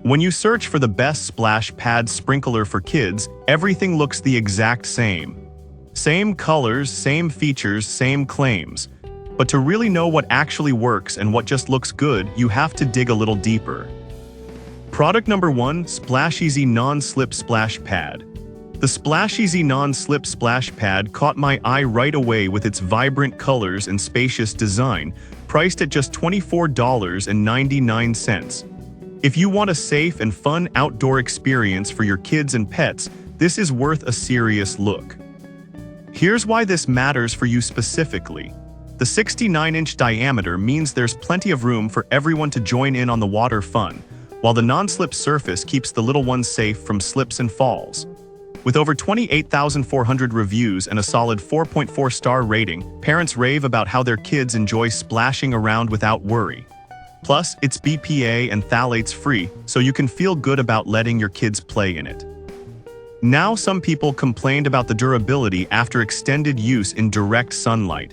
When you search for the best splash pad sprinkler for kids, everything looks the exact same. Same colors, same features, same claims. But to really know what actually works and what just looks good, you have to dig a little deeper. Product number 1, Splash Easy Non-Slip Splash Pad. The Splash Easy Non-Slip Splash Pad caught my eye right away with its vibrant colors and spacious design, priced at just $24.99. If you want a safe and fun outdoor experience for your kids and pets, this is worth a serious look. Here's why this matters for you specifically. The 69-inch diameter means there's plenty of room for everyone to join in on the water fun, while the non-slip surface keeps the little ones safe from slips and falls. With over 28,400 reviews and a solid 4.4-star rating, parents rave about how their kids enjoy splashing around without worry. Plus, it's BPA and phthalates-free, so you can feel good about letting your kids play in it. Now, some people complained about the durability after extended use in direct sunlight.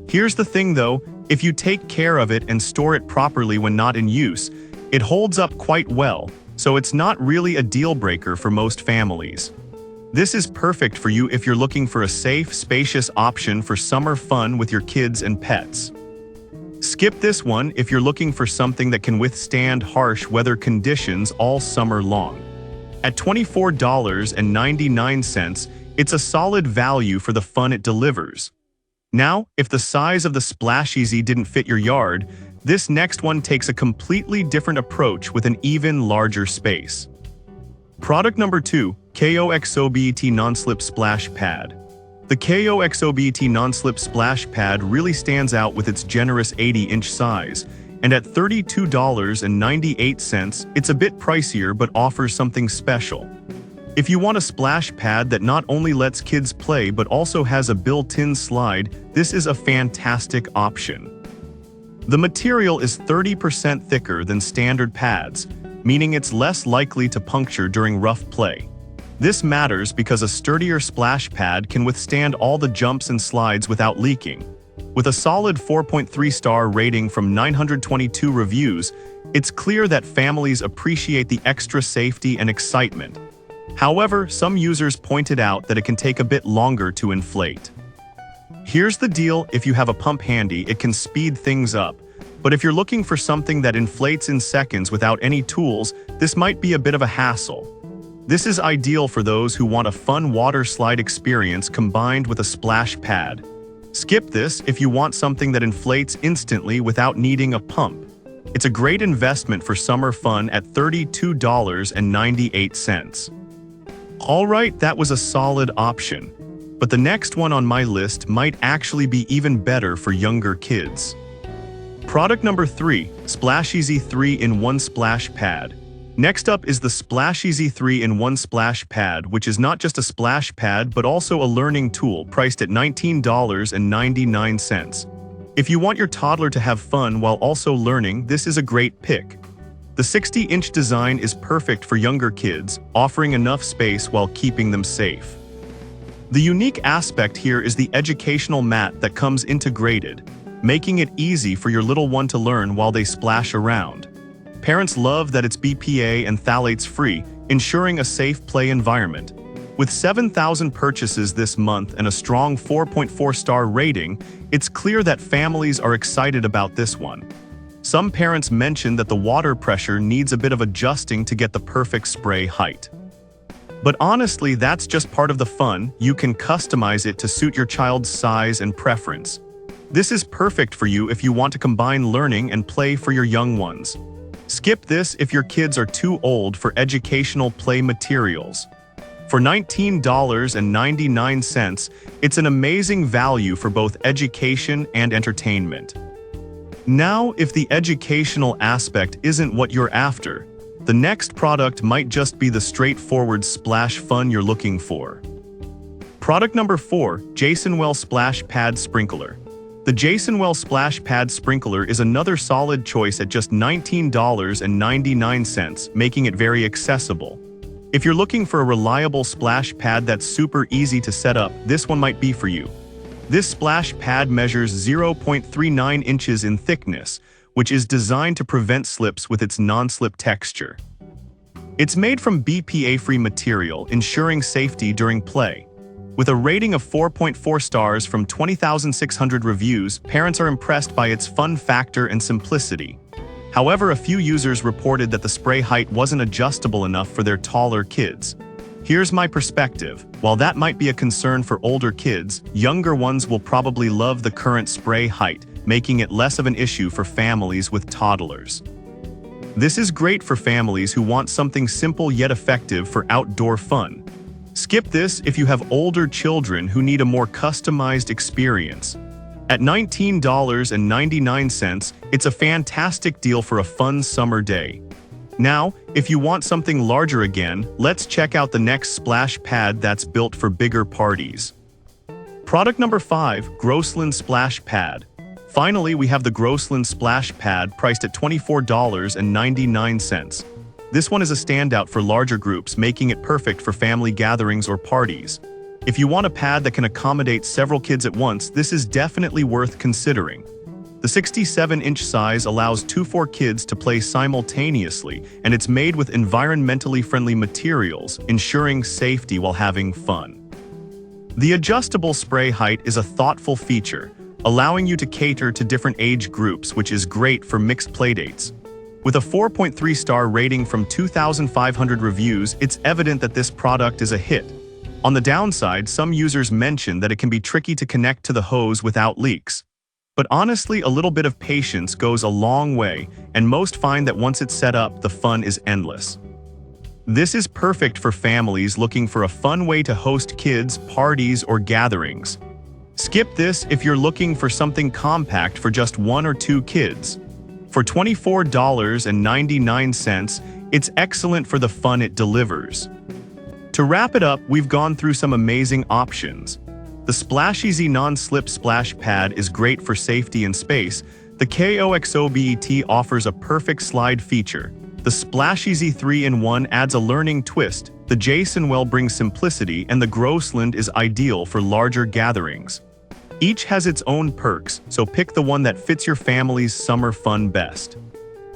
Here's the thing though, if you take care of it and store it properly when not in use, it holds up quite well, so it's not really a deal breaker for most families. This is perfect for you if you're looking for a safe, spacious option for summer fun with your kids and pets. Skip this one if you're looking for something that can withstand harsh weather conditions all summer long. At $24.99, it's a solid value for the fun it delivers. Now, if the size of the Splash Easy didn't fit your yard, this next one takes a completely different approach with an even larger space. Product number 2, KOXOBET Non-Slip Splash Pad. The KOXOBET Non-Slip Splash Pad really stands out with its generous 80-inch size, and at $32.98, it's a bit pricier but offers something special. If you want a splash pad that not only lets kids play but also has a built-in slide, this is a fantastic option. The material is 30% thicker than standard pads, meaning it's less likely to puncture during rough play. This matters because a sturdier splash pad can withstand all the jumps and slides without leaking. With a solid 4.3-star rating from 922 reviews, it's clear that families appreciate the extra safety and excitement. However, some users pointed out that it can take a bit longer to inflate. Here's the deal, if you have a pump handy, it can speed things up. But if you're looking for something that inflates in seconds without any tools, this might be a bit of a hassle. This is ideal for those who want a fun water slide experience combined with a splash pad. Skip this if you want something that inflates instantly without needing a pump. It's a great investment for summer fun at $32.98. Alright, that was a solid option. But the next one on my list might actually be even better for younger kids. Product number 3, Splash Easy 3-in-1 Splash Pad. Next up is the Splash Easy 3-in-1 Splash Pad, which is not just a splash pad but also a learning tool priced at $19.99. If you want your toddler to have fun while also learning, this is a great pick. The 60-inch design is perfect for younger kids, offering enough space while keeping them safe. The unique aspect here is the educational mat that comes integrated, making it easy for your little one to learn while they splash around. Parents love that it's BPA and phthalates-free, ensuring a safe play environment. With 7,000 purchases this month and a strong 4.4-star rating, it's clear that families are excited about this one. Some parents mention that the water pressure needs a bit of adjusting to get the perfect spray height. But honestly, that's just part of the fun. You can customize it to suit your child's size and preference. This is perfect for you if you want to combine learning and play for your young ones. Skip this if your kids are too old for educational play materials. For $19.99, it's an amazing value for both education and entertainment. Now, if the educational aspect isn't what you're after, the next product might just be the straightforward splash fun you're looking for. Product number 4, Jasonwell Splash Pad Sprinkler. The Jasonwell Splash Pad Sprinkler is another solid choice at just $19.99, making it very accessible. If you're looking for a reliable splash pad that's super easy to set up, this one might be for you. This splash pad measures 0.39 inches in thickness, which is designed to prevent slips with its non-slip texture. It's made from BPA-free material, ensuring safety during play. With a rating of 4.4 stars from 20,600 reviews, parents are impressed by its fun factor and simplicity. However, a few users reported that the spray height wasn't adjustable enough for their taller kids. Here's my perspective. While that might be a concern for older kids, younger ones will probably love the current spray height, making it less of an issue for families with toddlers. This is great for families who want something simple yet effective for outdoor fun. Skip this if you have older children who need a more customized experience. At $19.99, it's a fantastic deal for a fun summer day. Now, if you want something larger again, let's check out the next splash pad that's built for bigger parties. Product number 5, Grossland Splash Pad. Finally, we have the Grossland Splash Pad priced at $24.99. This one is a standout for larger groups, making it perfect for family gatherings or parties. If you want a pad that can accommodate several kids at once, this is definitely worth considering. The 67-inch size allows 2-4 kids to play simultaneously, and it's made with environmentally friendly materials, ensuring safety while having fun. The adjustable spray height is a thoughtful feature, allowing you to cater to different age groups, which is great for mixed playdates. With a 4.3-star rating from 2,500 reviews, it's evident that this product is a hit. On the downside, some users mention that it can be tricky to connect to the hose without leaks. But honestly, a little bit of patience goes a long way, and most find that once it's set up, the fun is endless. This is perfect for families looking for a fun way to host kids, parties, or gatherings. Skip this if you're looking for something compact for just 1 or 2 kids. For $24.99, it's excellent for the fun it delivers. To wrap it up, we've gone through some amazing options. The Splash Easy Non-Slip Splash Pad is great for safety and space. The KOXOBET offers a perfect slide feature. The Splash Easy 3-in-1 adds a learning twist. The Jasonwell brings simplicity, and the Grossland is ideal for larger gatherings. Each has its own perks, so pick the one that fits your family's summer fun best.